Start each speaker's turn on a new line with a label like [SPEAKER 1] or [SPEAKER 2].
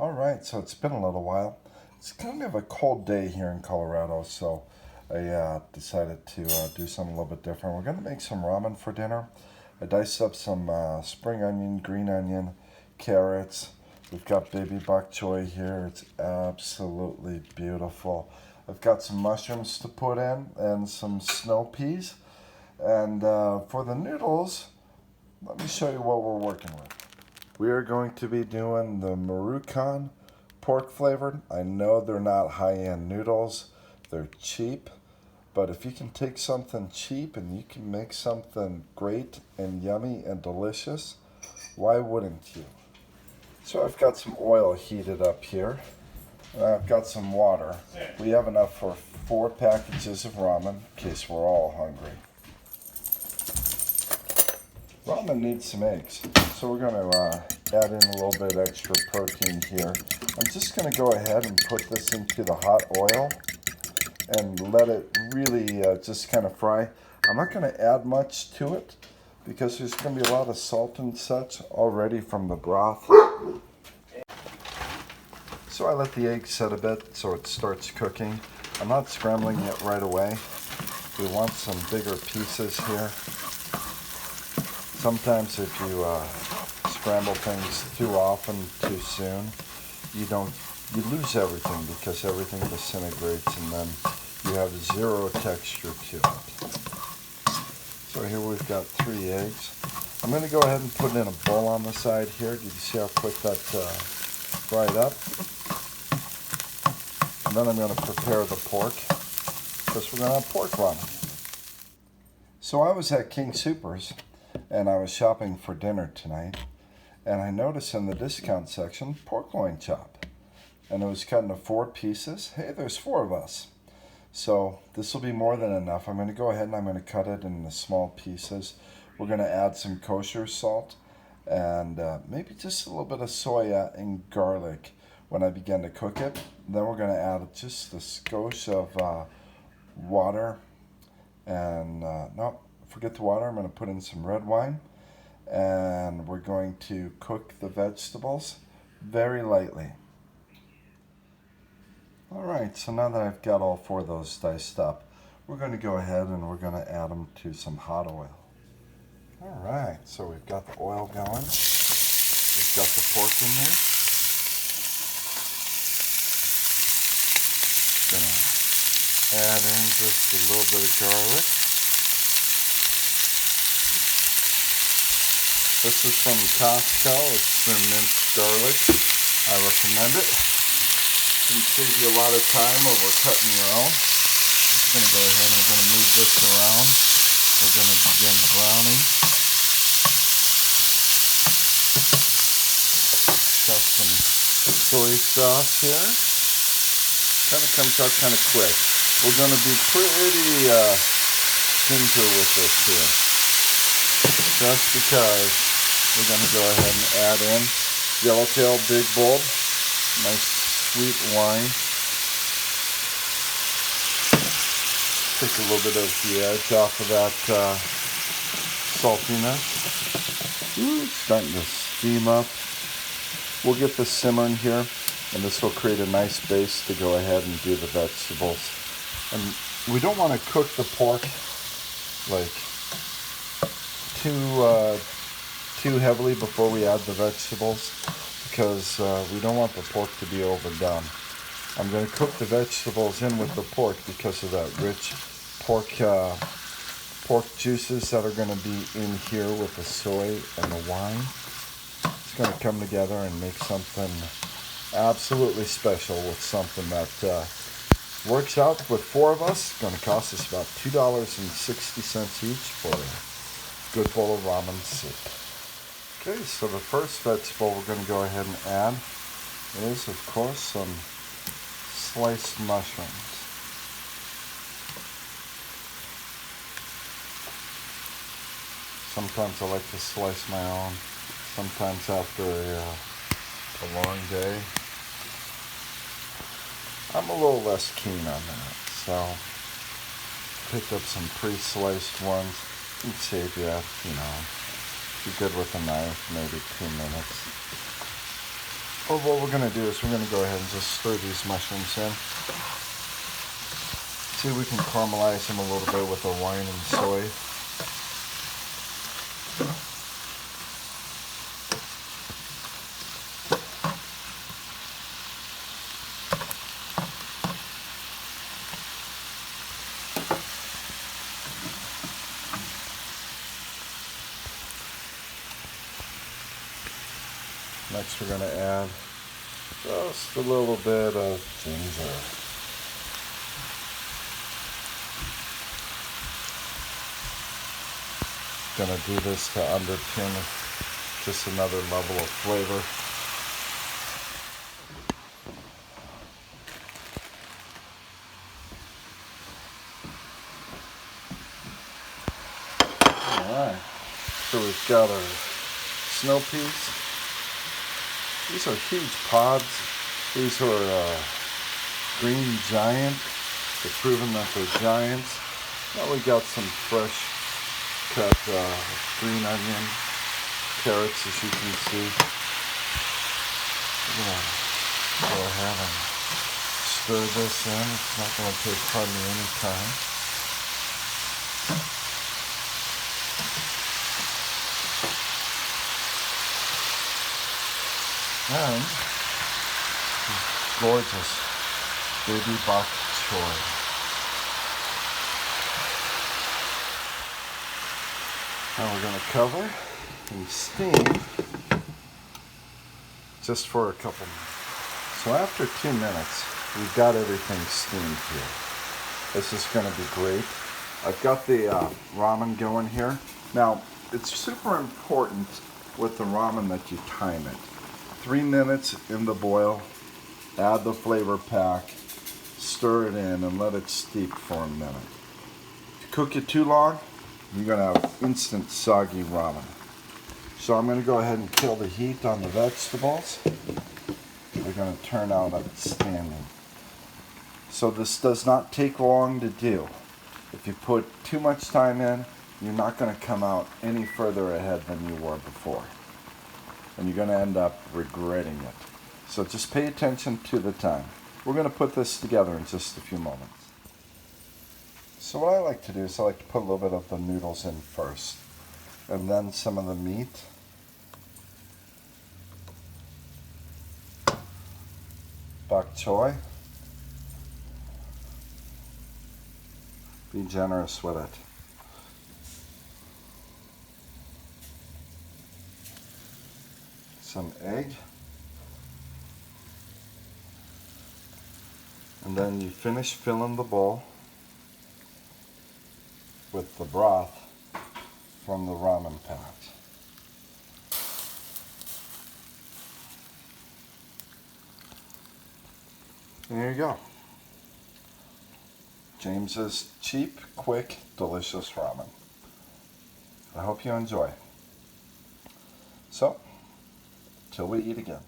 [SPEAKER 1] Alright, so it's been a little while. It's kind of a cold day here in Colorado, so I decided to do something a little bit different. We're going to make some ramen for dinner. I diced up some spring onion, green onion, carrots. We've got baby bok choy here. It's absolutely beautiful. I've got some mushrooms to put in and some snow peas. And for the noodles, let me show you what we're working with. We are going to be doing the Maruchan pork flavored. I know they're not high-end noodles. They're cheap. But if you can take something cheap and you can make something great and yummy and delicious, why wouldn't you? So I've got some oil heated up here. And I've got some water. We have enough for 4 packages of ramen in case we're all hungry. Ramen needs some eggs, so we're going to add in a little bit extra protein here. I'm just going to go ahead and put this into the hot oil and let it really just kind of fry. I'm not going to add much to it because there's going to be a lot of salt and such already from the broth. So I let the egg set a bit so it starts cooking. I'm not scrambling it right away. We want some bigger pieces here. Sometimes if you scramble things too often, too soon, you lose everything because everything disintegrates and then you have zero texture to it. So here we've got 3 eggs. I'm going to go ahead and put it in a bowl on the side here. You can see how quick that fried up. And then I'm going to prepare the pork because we're going to have pork ramen. So I was at King Soopers and I was shopping for dinner tonight, and I noticed in the discount section pork loin chop, and it was cut into 4 pieces. Hey, there's 4 of us, so this will be more than enough. I'm going to go ahead and I'm going to cut it into small pieces. We're going to add some kosher salt and maybe just a little bit of soya and garlic when I begin to cook it. Then we're going to add just a skosh of water and no, forget the water. I'm going to put in some red wine, and we're going to cook the vegetables very lightly. Alright, so now that I've got all 4 of those diced up, we're going to go ahead and we're going to add them to some hot oil. Alright, so we've got the oil going. We've got the pork in there. Gonna add in just a little bit of garlic. This is from Costco. It's their minced garlic. I recommend it. It can save you a lot of time over cutting your own. Just going to go ahead and we're going to move this around. We're going to begin browning. Got some soy sauce here. Kind of comes out kind of quick. We're going to be pretty ginger with this here. Just because we're going to go ahead and add in Yellowtail Big Bold, nice sweet wine. Take a little bit of the edge off of that saltiness. Ooh, it's starting to steam up. We'll get this simmering here, and this will create a nice base to go ahead and do the vegetables. And we don't want to cook the pork like too heavily before we add the vegetables because we don't want the pork to be overdone. I'm going to cook the vegetables in with the pork because of that rich pork juices that are going to be in here with the soy and the wine. It's going to come together and make something absolutely special with something that works out with 4 of us. It's going to cost us about $2.60 each for a good bowl of ramen soup. Okay, so the first vegetable we're going to go ahead and add is, of course, some sliced mushrooms. Sometimes I like to slice my own. Sometimes after a long day, I'm a little less keen on that. So, picked up some pre-sliced ones. It'd save you, if you're good with a knife, maybe 2 minutes. But what we're going to do is we're going to go ahead and just stir these mushrooms in. See if we can caramelize them a little bit with the wine and soy. Next we're going to add just a little bit of ginger. Going to do this to underpin just another level of flavor. Alright, so we've got our snow peas. These are huge pods. These are green giant. They've proven that they're giants. Now we got some fresh cut green onion, carrots, as you can see. We're going to go ahead and stir this in. It's not going to take hardly any time. And gorgeous baby bok choy. Now we're going to cover and steam just for a couple minutes. So after 2 minutes, we've got everything steamed here. This is going to be great. I've got the ramen going here. Now, it's super important with the ramen that you time it. 3 minutes in the boil, add the flavor pack, stir it in, and let it steep for a minute. If you cook it too long, you're going to have instant soggy ramen. So I'm going to go ahead and kill the heat on the vegetables. They're going to turn out outstanding. So this does not take long to do. If you put too much time in, you're not going to come out any further ahead than you were before. And you're going to end up regretting it. So just pay attention to the time. We're going to put this together in just a few moments. So what I like to do is I like to put a little bit of the noodles in first, and then some of the meat. Bok choy. Be generous with it. Some egg. And then you finish filling the bowl with the broth from the ramen pack. And there you go. James's cheap, quick, delicious ramen. I hope you enjoy. So, till we eat again.